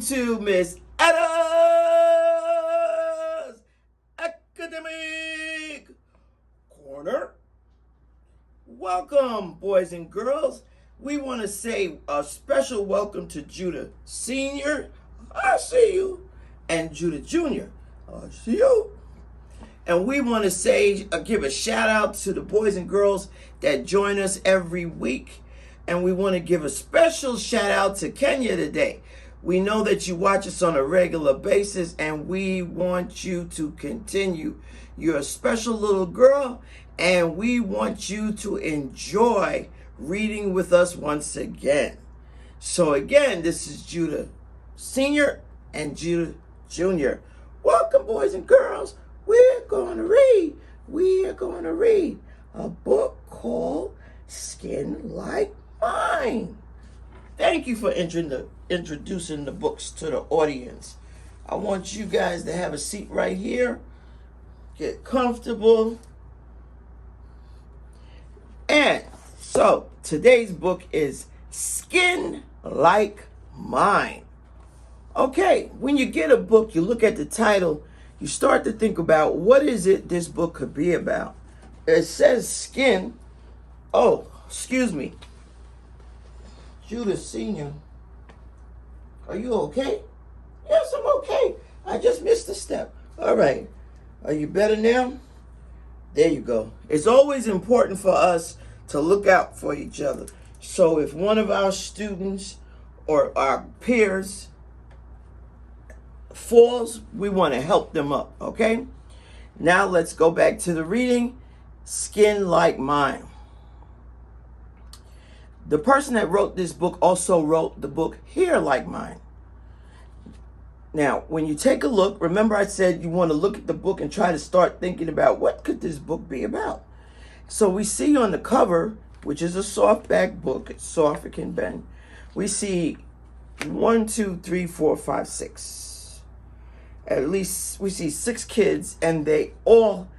to Ms. Etta's Academic Corner. Welcome, boys and girls. We want to say a special welcome to Judah Sr. I see you. And Judah Jr. I see you. And we want to say, give a shout out to the boys and girls that join us every week. And we want to give a special shout out to Kenya today. We know that you watch us on a regular basis, and we want you to continue. You're a special little girl, and we want you to enjoy reading with us once again. So again, this is Judah Sr. and Judah Jr. Welcome, boys and girls. We are going to read a book called Skin Like Mine. Thank you for introducing the books to the audience. I want you guys to have a seat right here. Get comfortable. And so today's book is Skin Like Mine. Okay, when you get a book, you look at the title, you start to think about what is it this book could be about. It says skin. Oh, excuse me. Judah Sr., are you okay? Yes, I'm okay. I just missed a step. All right. Are you better now? There you go. It's always important for us to look out for each other. So if one of our students or our peers falls, we want to help them up, okay? Now let's go back to the reading. Skin Like Mine. The person that wrote this book also wrote the book Hair Like Mine. Now, when you take a look, remember I said you want to look at the book and try to start thinking about what could this book be about. So we see on the cover, which is a softback book, it's soft, it can bend. We see 1, 2, 3, 4, 5, 6. At least we see 6 kids, and they all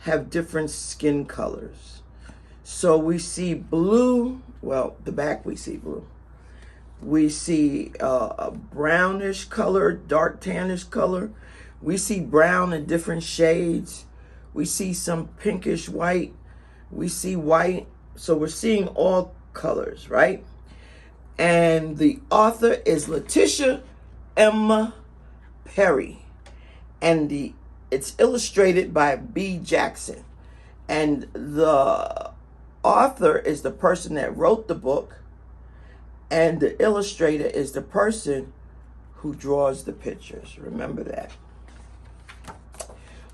have different skin colors. So we see blue, well, the back we see blue. We see a brownish color, dark tannish color. We see brown in different shades. We see some pinkish white. We see white. So we're seeing all colors, right? And the author is Letitia Emma Perry. And it's illustrated by B. Jackson. And the author is the person that wrote the book, and the illustrator is the person who draws the pictures. Remember that.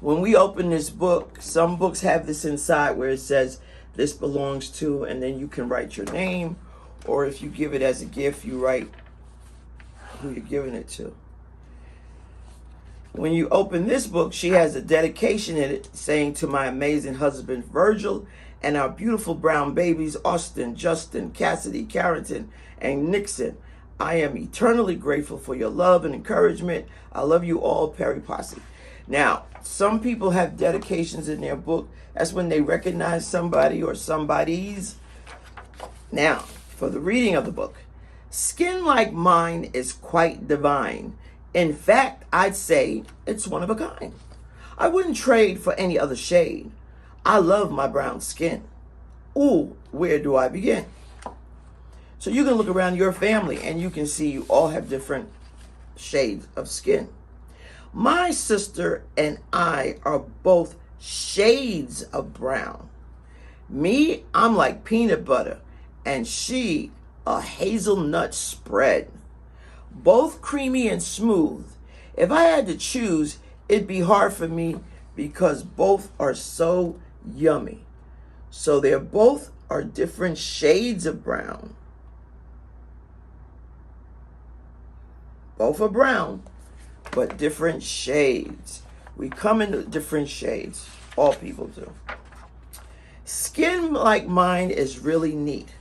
When we open this book, some books have this inside where it says, this belongs to, and then you can write your name, or if you give it as a gift, you write who you're giving it to. When you open this book, she has a dedication in it saying, to my amazing husband, Virgil, and our beautiful brown babies, Austin, Justin, Cassidy, Carrington, and Nixon. I am eternally grateful for your love and encouragement. I love you all, Perry Posse. Now, some people have dedications in their book. That's when they recognize somebody or somebody's. Now, for the reading of the book. Skin Like Mine is quite divine. In fact, I'd say it's one of a kind. I wouldn't trade for any other shade. I love my brown skin. Ooh, where do I begin? So you can look around your family and you can see you all have different shades of skin. My sister and I are both shades of brown. Me, I'm like peanut butter, and she, a hazelnut spread. Both creamy and smooth. If I had to choose, it'd be hard for me because both are so yummy. So they're both are different shades of brown. Both are brown, but different shades. We come in different shades. All people do. Skin Like Mine is really neat.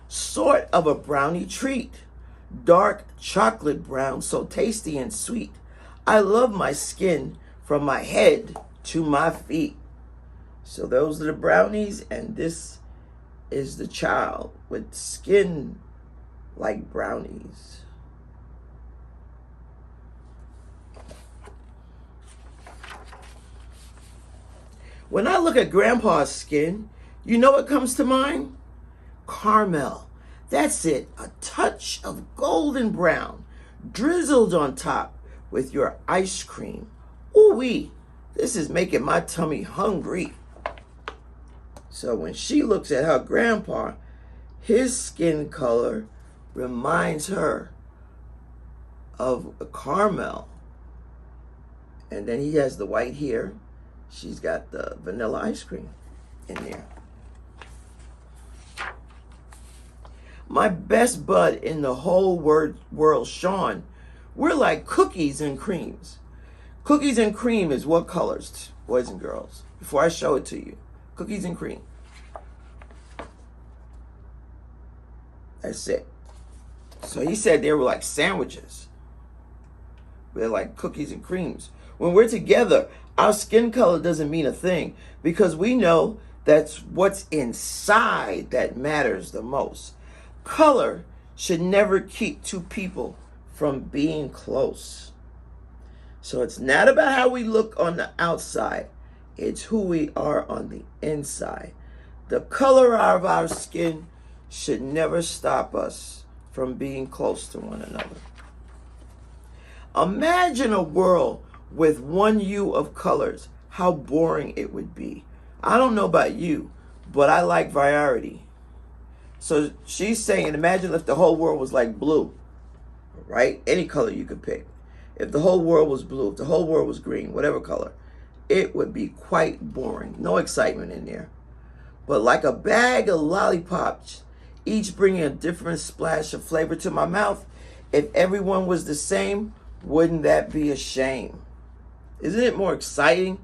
Sort of a brownie treat. Dark chocolate brown, so tasty and sweet. I love my skin from my head to my feet. So those are the brownies, and this is the child with skin like brownies. When I look at Grandpa's skin, you know what comes to mind? Caramel. That's it, a touch of golden brown, drizzled on top with your ice cream. Ooh-wee, this is making my tummy hungry. So when she looks at her grandpa, his skin color reminds her of a caramel. And then he has the white here. She's got the vanilla ice cream in there. My best bud in the whole world, Sean, we're like cookies and creams. Cookies and cream is what colors, boys and girls? Before I show it to you. Cookies and cream. That's it. So he said they were like sandwiches. They're like cookies and creams. When we're together, our skin color doesn't mean a thing because we know that's what's inside that matters the most. Color should never keep two people from being close. So it's not about how we look on the outside. It's who we are on the inside. The color of our skin should never stop us from being close to one another. Imagine a world with one hue of colors. How boring it would be. I don't know about you, but I like variety. So she's saying, imagine if the whole world was like blue, right? Any color you could pick. If the whole world was blue, if the whole world was green, whatever color, it would be quite boring. No excitement in there. But like a bag of lollipops, each bringing a different splash of flavor to my mouth, if everyone was the same, wouldn't that be a shame? Isn't it more exciting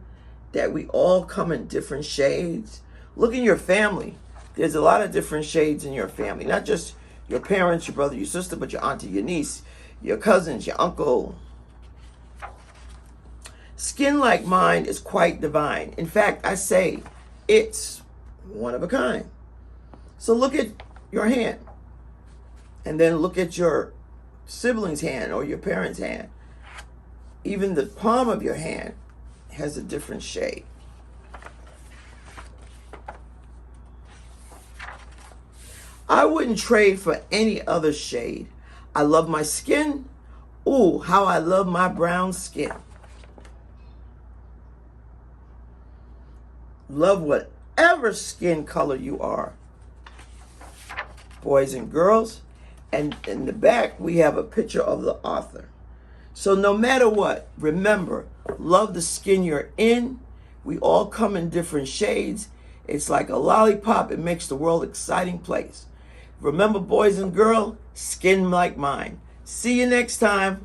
that we all come in different shades? Look in your family. There's a lot of different shades in your family. Not just your parents, your brother, your sister, but your auntie, your niece, your cousins, your uncle. Skin like mine is quite divine. In fact, I say it's one of a kind. So look at your hand. And then look at your sibling's hand or your parent's hand. Even the palm of your hand has a different shade. I wouldn't trade for any other shade. I love my skin. Ooh, how I love my brown skin. Love whatever skin color you are, boys and girls. And in the back, we have a picture of the author. So no matter what, remember, love the skin you're in. We all come in different shades. It's like a lollipop. It makes the world an exciting place. Remember, boys and girls, skin like mine. See you next time.